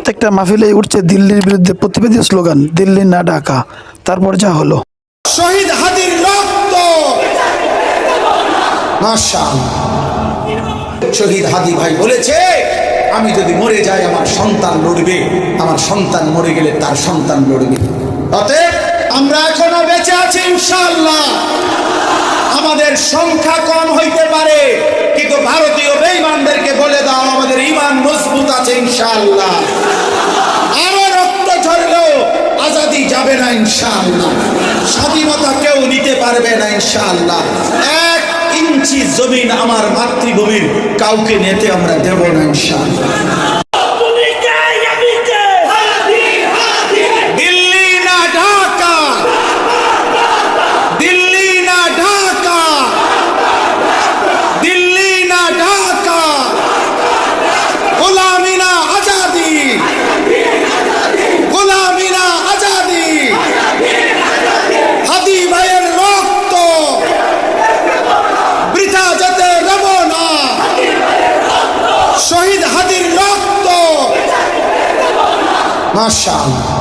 প্রত্যেকটা মাহফিলে উঠছে দিল্লির বিরুদ্ধে প্রতিবাদী স্লোগান, দিল্লি না ঢাকা। তারপর যা হলো, শহীদ হাদির রক্ত, মাশাআল্লাহ। শহীদ হাদি ভাই বলেছে, আমি যদি মরে যাই আমার সন্তান লড়বে, আমার সন্তান মরে গেলে তার সন্তান লড়বে। অতএব আমরা এখনো বেঁচে আছি ইনশাআল্লাহ। আমাদের সংখ্যা কম হইতে পারে, কিন্তু ভারতীয় বেঈমানদেরকে বলে দাও আমাদের ঈমান মজবুত আছে ইনশাআল্লাহ। আরো রক্ত ঝরলেও আজাদি যাবে না ইনশাআল্লাহ। স্বাধীনতা কেউ নিতে পারবে না ইনশাআল্লাহ। 1 ইঞ্চি জমিন আমার মাতৃভূমির কাউকে নিতে আমরা দেব না ইনশাআল্লাহ। দিল্লি না ঢাকা, দিল্লি না ঢাকা, দিল্লি না ঢাকা, গোলামি না আজাদি, গোলামি না আজাদি। হাদি ভাইয়ের রক্ত বৃথা যেতে দেব না। শহীদ হাদির রক্ত, মাশাআল্লাহ।